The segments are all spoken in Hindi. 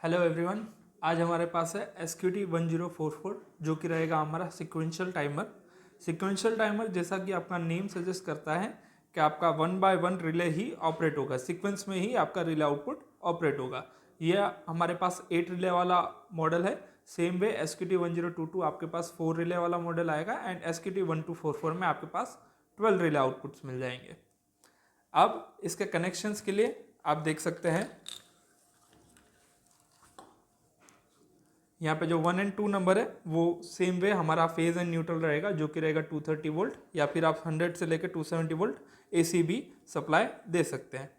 हेलो एवरीवन, आज हमारे पास है SQT1044 जो कि रहेगा हमारा सिक्वेंशियल टाइमर। सिक्वेंशियल टाइमर जैसा कि आपका नेम सजेस्ट करता है कि आपका 1 बाय 1 रिले ही ऑपरेट होगा, सीक्वेंस में ही आपका रिले आउटपुट ऑपरेट होगा। यह हमारे पास 8 रिले वाला मॉडल है। सेम वे SQT1022 आपके पास 4 रिले वाला मॉडल आएगा एंड SQT1244 में आपके पास 12 रिले आउटपुट्स मिल जाएंगे। अब इसके कनेक्शंस के लिए आप देख सकते हैं यहाँ पे जो 1 एंड 2 नंबर है वो सेम वे हमारा फेज एंड न्यूट्रल रहेगा, जो कि रहेगा 230 वोल्ट, या फिर आप 100 से लेकर 270 वोल्ट AC भी सप्लाई दे सकते हैं।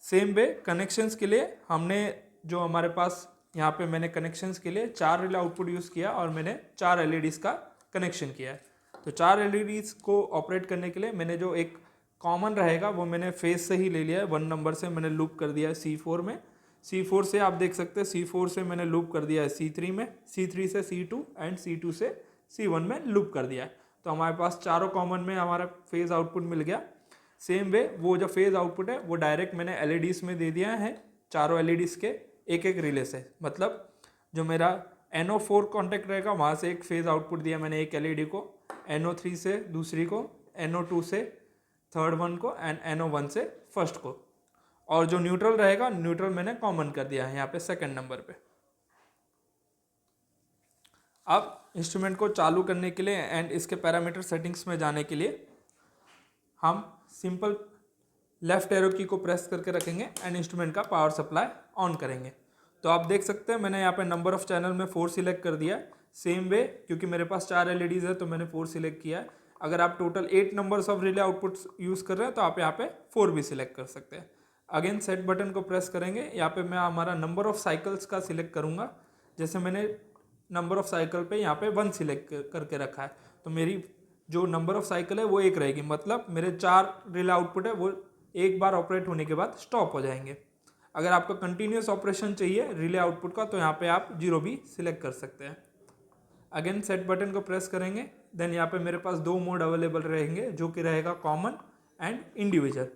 सेम वे कनेक्शंस के लिए हमने जो हमारे पास यहाँ पे मैंने कनेक्शंस के लिए 4 रिले आउटपुट यूज़ किया और मैंने 4 LEDs का कनेक्शन किया है। तो 4 LEDs को ऑपरेट करने के लिए मैंने जो एक कॉमन रहेगा वो मैंने फेज से ही ले लिया है। 1 नंबर से मैंने लूप कर दिया है C4 में, C4 से आप देख सकते हैं C4 से मैंने लूप कर दिया है C3 में, C3 से C2 एंड C2 से C1 में लूप कर दिया है। तो हमारे पास चारों कॉमन में हमारा फेज आउटपुट मिल गया। सेम वे वो जो फेज आउटपुट है वो डायरेक्ट मैंने LEDs में दे दिया है, चारों LEDs के एक एक रिले से। मतलब जो मेरा NO4 कॉन्टेक्ट रहेगा वहाँ से एक फेज आउटपुट दिया मैंने एक LED को, NO3 से दूसरी को, NO2 से थर्ड वन को एंड NO1 से फर्स्ट को, और जो न्यूट्रल रहेगा न्यूट्रल मैंने कॉमन कर दिया है यहाँ पे सेकंड नंबर पे। अब इंस्ट्रूमेंट को चालू करने के लिए एंड इसके पैरामीटर सेटिंग्स में जाने के लिए हम सिंपल लेफ्ट एरो की को प्रेस करके रखेंगे एंड इंस्ट्रूमेंट का पावर सप्लाई ऑन करेंगे। तो आप देख सकते हैं मैंने यहाँ पे नंबर ऑफ चैनल में 4 सिलेक्ट कर दिया है। सेम वे क्योंकि मेरे पास 4 LEDs है तो मैंने 4 सिलेक्ट किया है। अगर आप total 8 numbers of relay outputs use कर रहे हैं तो आप यहाँ पे 4 भी सिलेक्ट कर सकते हैं। अगेन सेट बटन को प्रेस करेंगे, यहाँ पे मैं हमारा नंबर ऑफ साइकिल्स का सिलेक्ट करूँगा। जैसे मैंने नंबर ऑफ साइकिल पे यहाँ पे 1 सिलेक्ट करके रखा है, तो मेरी जो नंबर ऑफ साइकिल है वो 1 रहेगी। मतलब मेरे 4 रिले आउटपुट है वो एक बार ऑपरेट होने के बाद स्टॉप हो जाएंगे। अगर आपको कंटिन्यूस ऑपरेशन चाहिए रिले आउटपुट का तो यहाँ पे आप 0 भी सिलेक्ट कर सकते हैं। अगेन सेट बटन को प्रेस करेंगे, देन यहाँ पे मेरे पास 2 मोड अवेलेबल रहेंगे, जो कि रहेगा कॉमन एंड इंडिविजुअल।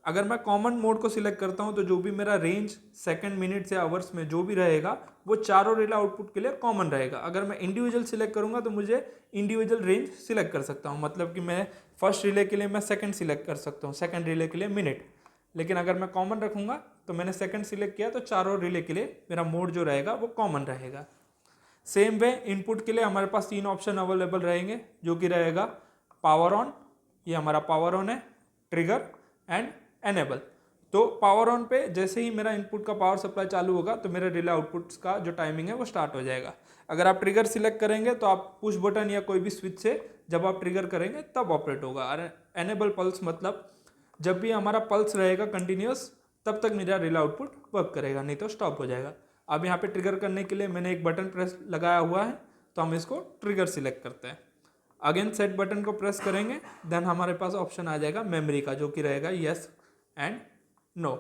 अगर मैं कॉमन मोड को सिलेक्ट करता हूँ तो जो भी मेरा रेंज सेकंड, मिनट या आवर्स में जो भी रहेगा वो चारों रिले आउटपुट के लिए कॉमन रहेगा। अगर मैं इंडिविजुअल सिलेक्ट करूँगा तो मुझे इंडिविजुअल रेंज सिलेक्ट कर सकता हूँ। मतलब कि मैं फर्स्ट रिले के लिए मैं सेकंड सिलेक्ट कर सकता हूँ, सेकंड रिले के लिए मिनट। लेकिन अगर मैं कॉमन रखूँगा तो मैंने सेकंड सिलेक्ट किया तो चारों रिले के लिए मेरा मोड जो रहेगा वो कॉमन रहेगा। सेम वे इनपुट के लिए हमारे पास 3 ऑप्शन अवेलेबल रहेंगे, जो कि रहेगा पावर ऑन, ये हमारा पावर ऑन है, ट्रिगर एंड एनेबल। तो पावर ऑन पे जैसे ही मेरा इनपुट का पावर सप्लाई चालू होगा तो मेरे रिले आउटपुट्स का जो टाइमिंग है वो स्टार्ट हो जाएगा। अगर आप ट्रिगर सिलेक्ट करेंगे तो आप पुश बटन या कोई भी स्विच से जब आप ट्रिगर करेंगे तब ऑपरेट होगा। और एनेबल पल्स मतलब जब भी हमारा पल्स रहेगा कंटिन्यूस तब तक मेरा रिले आउटपुट वर्क करेगा, नहीं तो स्टॉप हो जाएगा। अब यहाँ पे ट्रिगर करने के लिए मैंने एक बटन प्रेस लगाया हुआ है, तो हम इसको ट्रिगर सिलेक्ट करते हैं। अगेन सेट बटन को प्रेस करेंगे, देन हमारे पास ऑप्शन आ जाएगा मेमोरी का, जो कि रहेगा यस एंड नो।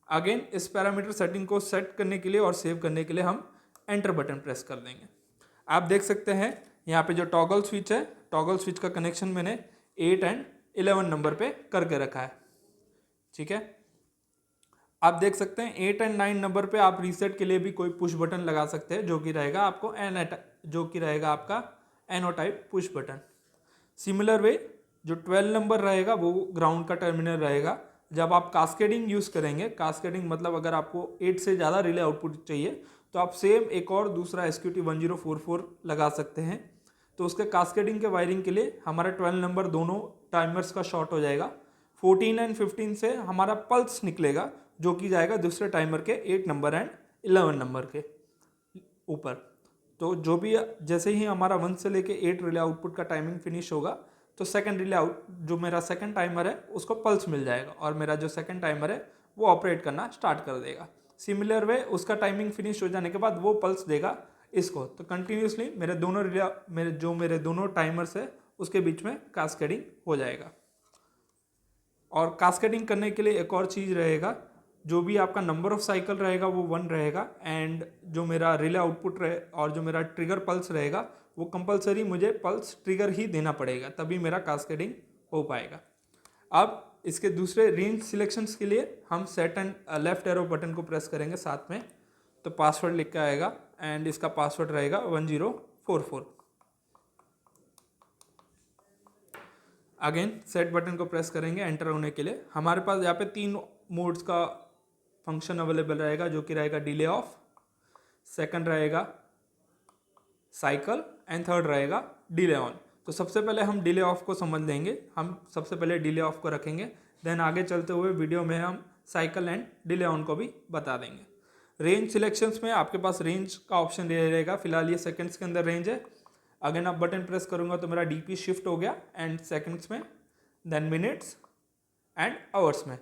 अगेन इस पैरामीटर सेटिंग को सेट करने के लिए और सेव करने के लिए हम एंटर बटन प्रेस कर देंगे। आप देख सकते हैं यहाँ पे जो टॉगल स्विच है, टॉगल स्विच का कनेक्शन मैंने 8 एंड 11 नंबर पे करके रखा है। ठीक है, आप देख सकते हैं 8 एंड 9 नंबर पे आप रीसेट के लिए भी कोई पुश बटन लगा सकते हैं, जो कि रहेगा आपको जो कि रहेगा आपका NO type push button. Similar way जो 12 नंबर रहेगा वो ग्राउंड का टर्मिनल रहेगा। जब आप कास्केडिंग यूज़ करेंगे, कास्केडिंग मतलब अगर आपको 8 से ज़्यादा रिले आउटपुट चाहिए तो आप सेम एक और दूसरा SQT1044 लगा सकते हैं। तो उसके कास्केडिंग के वायरिंग के लिए हमारा 12 नंबर दोनों टाइमर्स का शॉर्ट हो जाएगा। 14 एंड 15 से हमारा पल्स निकलेगा, जो कि जाएगा दूसरे टाइमर के 8 नंबर एंड 11 नंबर के ऊपर। तो जो भी जैसे ही हमारा 1 से लेके 8 रिले आउटपुट का टाइमिंग फिनिश होगा तो सेकंड रिले आउट जो मेरा सेकंड टाइमर है उसको पल्स मिल जाएगा और मेरा जो सेकंड टाइमर है वो ऑपरेट करना स्टार्ट कर देगा। सिमिलर वे उसका टाइमिंग फिनिश हो जाने के बाद वो पल्स देगा इसको। तो कंटिन्यूसली मेरे दोनों टाइमर्स है उसके बीच में कास्केडिंग हो जाएगा। और कास्केडिंग करने के लिए एक और चीज़ रहेगा, जो भी आपका नंबर ऑफ साइकिल रहेगा वो 1 रहेगा एंड जो मेरा रिले आउटपुट रहे और जो मेरा ट्रिगर पल्स रहेगा वो कंपलसरी मुझे पल्स ट्रिगर ही देना पड़ेगा, तभी मेरा कास्केडिंग हो पाएगा। अब इसके दूसरे रेंज सिलेक्शंस के लिए हम set and left arrow button को प्रेस करेंगे साथ में, तो पासवर्ड लिख के आएगा एंड इसका पासवर्ड रहेगा 1044। अगेन सेट बटन को प्रेस करेंगे एंटर होने के लिए। हमारे पास यहाँ पे 3 मोड्स का फंक्शन अवेलेबल रहेगा, जो कि रहेगा डिले ऑफ, सेकंड रहेगा साइकिल एंड थर्ड रहेगा डिले ऑन। तो सबसे पहले हम डिले ऑफ को समझ लेंगे। हम सबसे पहले डिले ऑफ को रखेंगे, देन आगे चलते हुए वीडियो में हम साइकिल एंड डिले ऑन को भी बता देंगे। रेंज सिलेक्शंस में आपके पास रेंज का ऑप्शन रहेगा। फिलहाल ये सेकंड्स के अंदर रेंज है। अगर आप बटन प्रेस करूंगा तो मेरा डीपी शिफ्ट हो गया एंड सेकंड्स में, देन मिनट्स एंड आवर्स में।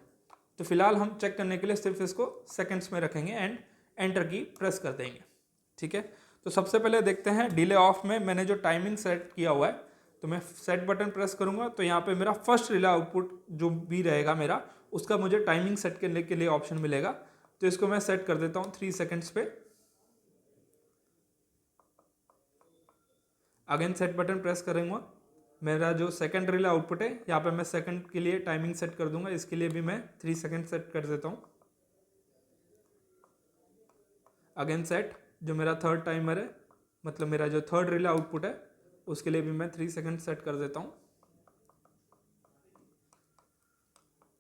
तो फिलहाल हम चेक करने के लिए सिर्फ इसको सेकंड्स में रखेंगे एंड एंटर की प्रेस कर देंगे। ठीक है, तो सबसे पहले देखते हैं डिले ऑफ में मैंने जो टाइमिंग सेट किया हुआ है। तो मैं सेट बटन प्रेस करूंगा तो यहाँ पे मेरा फर्स्ट रिले आउटपुट जो भी रहेगा मेरा, उसका मुझे टाइमिंग सेट करने के लिए ऑप्शन मिलेगा। तो इसको मैं सेट कर देता हूँ 3 सेकेंड्स पे। अगेन सेट बटन प्रेस करूंगा, मेरा जो सेकंड रिले आउटपुट है यहाँ पे मैं सेकंड के लिए टाइमिंग सेट कर दूंगा। इसके लिए भी मैं 3 सेकेंड सेट कर देता हूँ। अगेन सेट, जो मेरा थर्ड टाइमर है, मतलब मेरा जो थर्ड रिले आउटपुट है, उसके लिए भी मैं 3 सेकेंड सेट कर देता हूँ।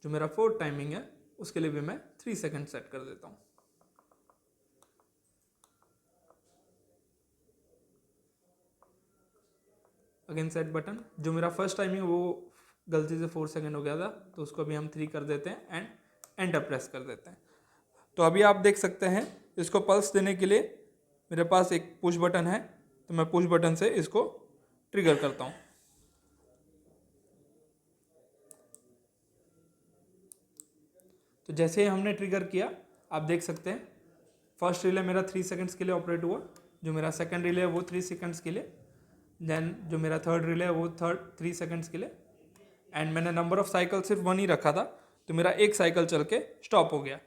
जो मेरा फोर्थ टाइमिंग है उसके लिए भी मैं 3 सेकेंड सेट कर देता हूँ। अगेन सेट बटन, जो मेरा फर्स्ट टाइमिंग वो गलती से 4 सेकेंड हो गया था, तो उसको भी हम 3 कर देते हैं एंड एंटर प्रेस कर देते हैं। तो अभी आप देख सकते हैं इसको पल्स देने के लिए मेरे पास एक पुश बटन है। तो मैं पुश बटन से इसको ट्रिगर करता हूँ। तो जैसे ही हमने ट्रिगर किया, आप देख सकते हैं फर्स्ट रिले मेरा 3 सेकंड्स के लिए ऑपरेट हुआ, जो मेरा सेकंड रिले है वो 3 सेकंड्स के लिए, देन जो मेरा थर्ड रिले है वो 3 सेकंड्स के लिए, एंड मैंने नंबर ऑफ साइकिल सिर्फ 1 ही रखा था, तो मेरा एक साइकिल चल के स्टॉप हो गया।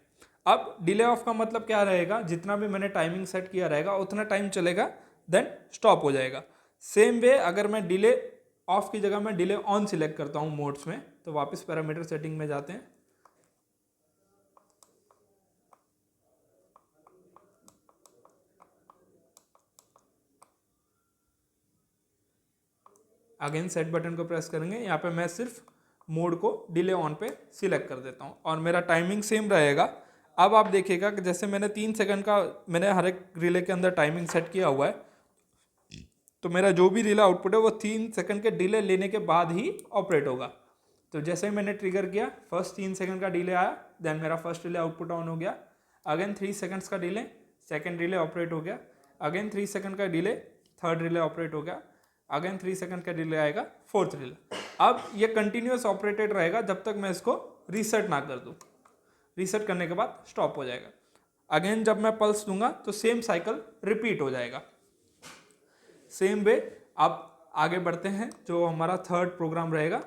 अब डिले ऑफ का मतलब क्या रहेगा, जितना भी मैंने टाइमिंग सेट किया रहेगा उतना टाइम चलेगा, देन स्टॉप हो जाएगा। सेम वे अगर मैं डिले ऑफ की जगह मैं डिले ऑन सिलेक्ट करता हूँ मोड्स में, तो वापस पैरामीटर सेटिंग में जाते हैं। अगेन सेट बटन को प्रेस करेंगे, यहाँ पे मैं सिर्फ मोड को डिले ऑन पे सिलेक्ट कर देता हूँ और मेरा टाइमिंग सेम रहेगा। अब आप देखिएगा कि जैसे मैंने 3 सेकंड का मैंने हर एक रिले के अंदर टाइमिंग सेट किया हुआ है, तो मेरा जो भी रिले आउटपुट है वो 3 सेकंड के डिले लेने के बाद ही ऑपरेट होगा। तो जैसे ही मैंने ट्रिगर किया, फर्स्ट 3 सेकंड का डिले आया, देन मेरा फर्स्ट रिले आउटपुट ऑन हो गया। अगेन 3 सेकंड्स का डिले, सेकंड रिले ऑपरेट हो गया। अगेन 3 सेकंड का डिले, थर्ड रिले ऑपरेट हो गया। अगेन 3 सेकंड का डिले आएगा, फोर्थ रिले। अब ये कंटिन्यूस ऑपरेटेड रहेगा जब तक मैं इसको रीसेट ना कर दूं। रीसेट करने के बाद स्टॉप हो जाएगा। अगेन जब मैं पल्स दूंगा तो सेम साइकिल रिपीट हो जाएगा। सेम वे अब आगे बढ़ते हैं, जो हमारा थर्ड प्रोग्राम रहेगा,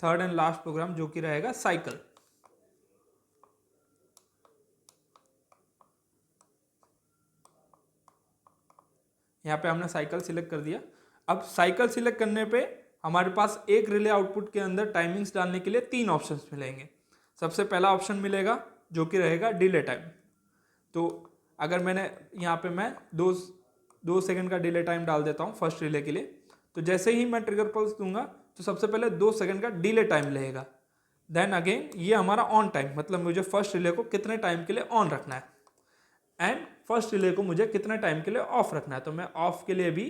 थर्ड एंड लास्ट प्रोग्राम, जो कि रहेगा साइकिल। यहाँ पे हमने साइकिल सिलेक्ट कर दिया। अब साइकिल सिलेक्ट करने पे हमारे पास एक रिले आउटपुट के अंदर टाइमिंग्स डालने के लिए 3 ऑप्शंस मिलेंगे। सबसे पहला ऑप्शन मिलेगा जो कि रहेगा डिले टाइम। तो अगर मैंने यहाँ पे मैं 2 सेकंड का डिले टाइम डाल देता हूँ फर्स्ट रिले के लिए, तो जैसे ही मैं ट्रिगर पल्स दूंगा तो सबसे पहले 2 सेकंड का डिले टाइम लेगा। देन अगेन ये हमारा ऑन टाइम, मतलब मुझे फर्स्ट रिले को कितने टाइम के लिए ऑन रखना है एंड फर्स्ट रिले को मुझे कितने टाइम के लिए ऑफ रखना है। तो मैं ऑफ के लिए भी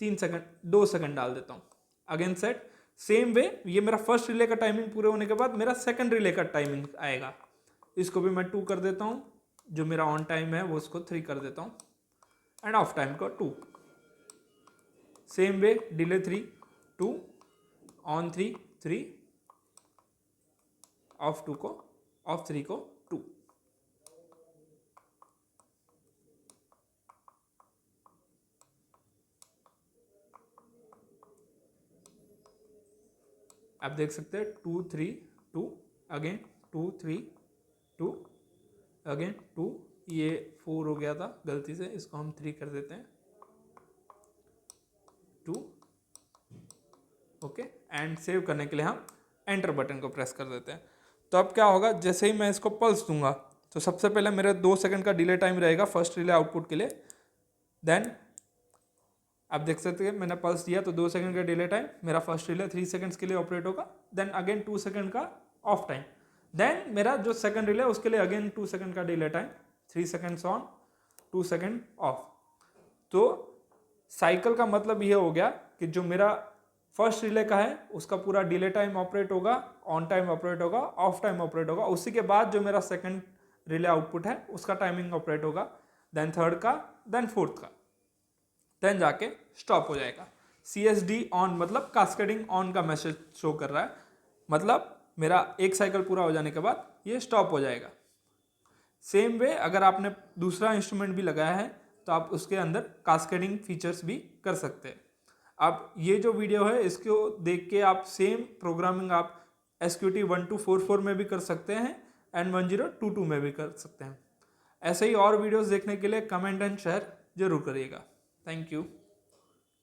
2 सेकंड डाल देता हूँ। अगेन सेट, सेम वे ये मेरा फर्स्ट रिले का टाइमिंग पूरे होने के बाद मेरा सेकंड रिले का टाइमिंग आएगा। इसको भी मैं 2 कर देता हूँ। जो मेरा ऑन टाइम है वो उसको 3 कर देता हूँ एंड ऑफ टाइम को 2। Same way delay 3 2, on 3, of 2 को, ऑफ 3 को 2। आप देख सकते हैं 2 3 2, अगेन 2 3 2, अगेन 2, ये 4 हो गया था गलती से, इसको हम 3 कर देते हैं, 2। ओके, एंड सेव करने के लिए हम एंटर बटन को प्रेस कर देते हैं। तो अब क्या होगा, जैसे ही मैं इसको पल्स दूंगा तो सबसे पहले मेरा 2 सेकंड का डिले टाइम रहेगा फर्स्ट रिले आउटपुट के लिए। देन आप देख सकते हैं मैंने पल्स दिया तो 2 सेकंड का डिले टाइम, मेरा फर्स्ट रिले 3 सेकंड्स के लिए ऑपरेट होगा। देन अगेन 2 सेकंड का ऑफ टाइम। देन मेरा जो सेकंड रिले उसके लिए अगेन 2 सेकंड का delay time, 3 seconds on 2 second of. तो साइकिल का मतलब ये हो गया कि जो मेरा फर्स्ट रिले का है उसका पूरा डिले टाइम ऑपरेट होगा, ऑन टाइम ऑपरेट होगा, ऑफ टाइम ऑपरेट होगा। उसी के बाद जो मेरा सेकंड रिले आउटपुट है उसका टाइमिंग ऑपरेट होगा, देन थर्ड का, देन फोर्थ का, देन जाके स्टॉप हो जाएगा। CSD ऑन मतलब कास्केडिंग ऑन का मैसेज शो कर रहा है, मतलब मेरा एक साइकिल पूरा हो जाने के बाद ये स्टॉप हो जाएगा। सेम वे अगर आपने दूसरा इंस्ट्रूमेंट भी लगाया है तो आप उसके अंदर कास्केडिंग फीचर्स भी कर सकते हैं। अब ये जो वीडियो है इसको देख के आप सेम प्रोग्रामिंग आप SQT 1244 में भी कर सकते हैं एंड 1022 में भी कर सकते हैं। ऐसे ही और वीडियोस देखने के लिए कमेंट एंड शेयर जरूर करिएगा। Thank you.